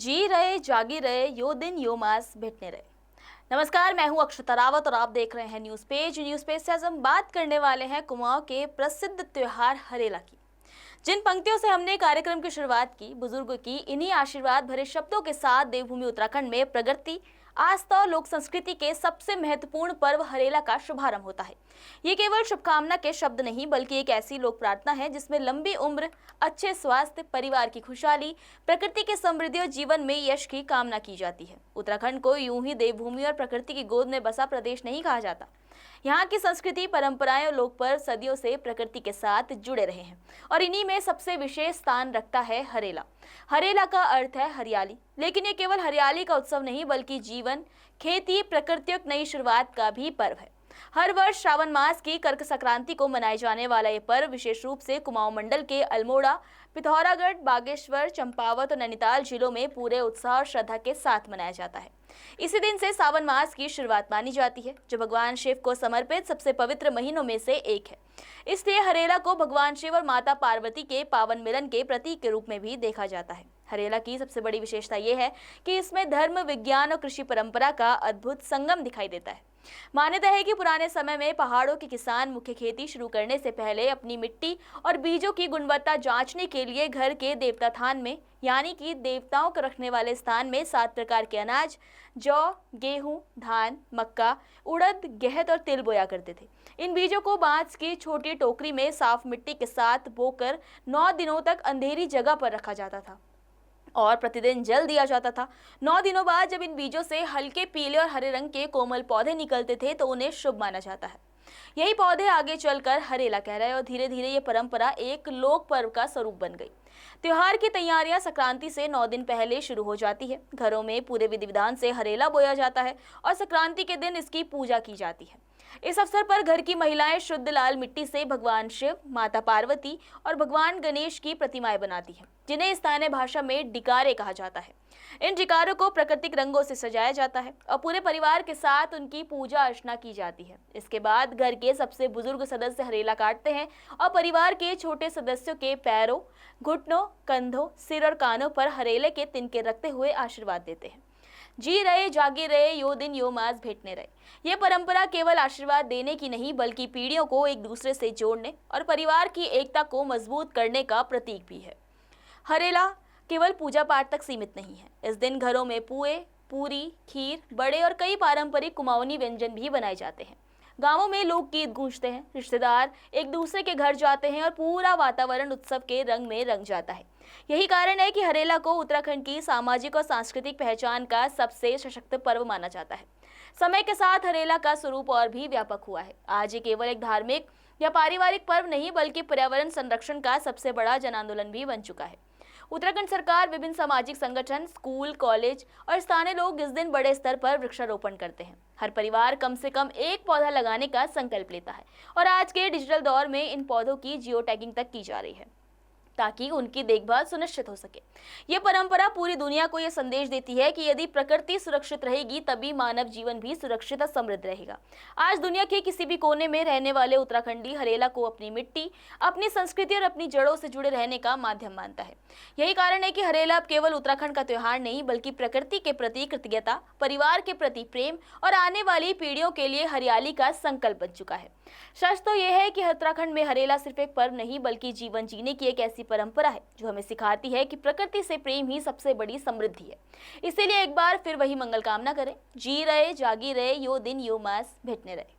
जी रहे जागी रहे यो दिन यो मास भेटने रहे। नमस्कार, मैं हूं अक्षता रावत और आप देख रहे हैं न्यूज़ पेज से आज हम बात करने वाले हैं कुमाऊं के प्रसिद्ध त्योहार हरेला की। जिन पंक्तियों से हमने कार्यक्रम की शुरुआत की, बुजुर्गों की इन्हीं आशीर्वाद भरे शब्दों के साथ देवभूमि उत्तराखंड में प्रगति, आस्था और लोक संस्कृति के सबसे महत्वपूर्ण पर्व हरेला का शुभारंभ होता है। ये केवल शुभकामना के शब्द नहीं बल्कि एक ऐसी लोक प्रार्थना है जिसमें लंबी उम्र, अच्छे स्वास्थ्य, परिवार की खुशहाली, प्रकृति की समृद्धि और जीवन में यश की कामना की जाती है। उत्तराखंड को यूं ही देवभूमि और प्रकृति की गोद में बसा प्रदेश नहीं कहा जाता। यहाँ की संस्कृति, परंपराएं और लोक पर्व सदियों से प्रकृति के साथ जुड़े रहे हैं और इन्हीं में सबसे विशेष स्थान रखता है हरेला। हरेला का अर्थ है हरियाली, लेकिन ये केवल हरियाली का उत्सव नहीं बल्कि जीवन, खेती, प्रकृति और नई शुरुआत का भी पर्व है। हर वर्ष श्रावण मास की कर्क संक्रांति को मनाए जाने वाला ये पर्व विशेष रूप से कुमाऊं मंडल के अल्मोड़ा, पिथौरागढ़, बागेश्वर, चंपावत और नैनीताल जिलों में पूरे उत्साह और श्रद्धा के साथ मनाया जाता है। इसी दिन से सावन मास की शुरुआत मानी जाती है, जो भगवान शिव को समर्पित सबसे पवित्र महीनों में से एक है। इसलिए हरेला को भगवान शिव और माता पार्वती के पावन मिलन के प्रतीक के रूप में भी देखा जाता है। हरेला की सबसे बड़ी विशेषता यह है कि इसमें धर्म, विज्ञान और कृषि परंपरा का अद्भुत संगम दिखाई देता है। मान्यता है कि पुराने समय में पहाड़ों के किसान मुख्य खेती शुरू करने से पहले अपनी मिट्टी और बीजों की गुणवत्ता जांचने के लिए घर के देवता थान में, यानी कि देवताओं को रखने वाले स्थान में 7 प्रकार के अनाज, जौ, गेहूं, धान, मक्का, उड़द, गेहूं और तिल बोया करते थे। इन बीजों को बांस की छोटी टोकरी में साफ मिट्टी के साथ बोकर 9 दिनों तक अंधेरी जगह पर रखा जाता था और प्रतिदिन जल दिया जाता था। 9 दिनों बाद जब इन बीजों से हल्के पीले और हरे रंग के कोमल पौधे निकलते थे तो उन्हें शुभ माना जाता है। यही पौधे आगे चलकर हरेला कहलाए और धीरे धीरे ये परंपरा एक लोक पर्व का स्वरूप बन गई। त्योहार की तैयारियां संक्रांति से 9 दिन पहले शुरू हो जाती है। घरों में पूरे विधि विधान से हरेला बोया जाता है और संक्रांति के दिन इसकी पूजा की जाती है। इस अवसर पर घर की महिलाएं शुद्ध लाल मिट्टी से भगवान शिव, माता पार्वती और भगवान गणेश की प्रतिमाएं बनाती हैं, जिन्हें स्थानीय भाषा में डिकारे कहा जाता है। इन डिकारों को प्राकृतिक रंगों से सजाया जाता है और पूरे परिवार के साथ उनकी पूजा अर्चना की जाती है। इसके बाद घर के सबसे बुजुर्ग सदस्य हरेला काटते हैं और परिवार के छोटे सदस्यों के पैरों, घुटनों, कंधों, सिर और कानों पर हरेले के तिनके रखते हुए आशीर्वाद देते हैं। जी रहे जागे रहे यो दिन यो मास भेटने रहे। ये परंपरा केवल आशीर्वाद देने की नहीं बल्कि पीढ़ियों को एक दूसरे से जोड़ने और परिवार की एकता को मजबूत करने का प्रतीक भी है। हरेला केवल पूजा पाठ तक सीमित नहीं है। इस दिन घरों में पुए, पूरी, खीर, बड़े और कई पारंपरिक कुमाऊनी व्यंजन भी बनाए जाते हैं। गांवों में लोकगीत गूंजते हैं, रिश्तेदार एक दूसरे के घर जाते हैं और पूरा वातावरण उत्सव के रंग में रंग जाता है। यही कारण है कि हरेला को उत्तराखंड की सामाजिक और सांस्कृतिक पहचान का सबसे सशक्त पर्व माना जाता है। समय के साथ हरेला का स्वरूप और भी व्यापक हुआ है। आज ये केवल एक धार्मिक या पारिवारिक पर्व नहीं बल्कि पर्यावरण संरक्षण का सबसे बड़ा जन आंदोलन भी बन चुका है। उत्तराखंड सरकार, विभिन्न सामाजिक संगठन, स्कूल, कॉलेज और स्थानीय लोग इस दिन बड़े स्तर पर वृक्षारोपण करते हैं। हर परिवार कम से कम एक पौधा लगाने का संकल्प लेता है और आज के डिजिटल दौर में इन पौधों की जियो टैगिंग तक की जा रही है ताकि उनकी देखभाल सुनिश्चित हो सके। ये परंपरा पूरी दुनिया को यह संदेश देती है कि यदि प्रकृति सुरक्षित रहेगी तभी मानव जीवन भी सुरक्षित और समृद्ध रहेगा। आज दुनिया के किसी भी कोने में रहने वाले उत्तराखंडी हरेला को अपनी मिट्टी, अपनी संस्कृति और अपनी जड़ों से जुड़े रहने का माध्यम मानता है। यही कारण है कि हरेला अब केवल उत्तराखंड का त्योहार नहीं बल्कि प्रकृति के प्रति कृतज्ञता, परिवार के प्रति प्रेम और आने वाली पीढ़ियों के लिए हरियाली का संकल्प बन चुका है। सच तो यह है कि उत्तराखंड में हरेला सिर्फ एक पर्व नहीं बल्कि जीवन जीने की एक ऐसी परंपरा है जो हमें सिखाती है कि प्रकृति से प्रेम ही सबसे बड़ी समृद्धि है। इसीलिए एक बार फिर वही मंगल कामना करें, जी रहे जागी रहे यो दिन यो मास भेटने रहे।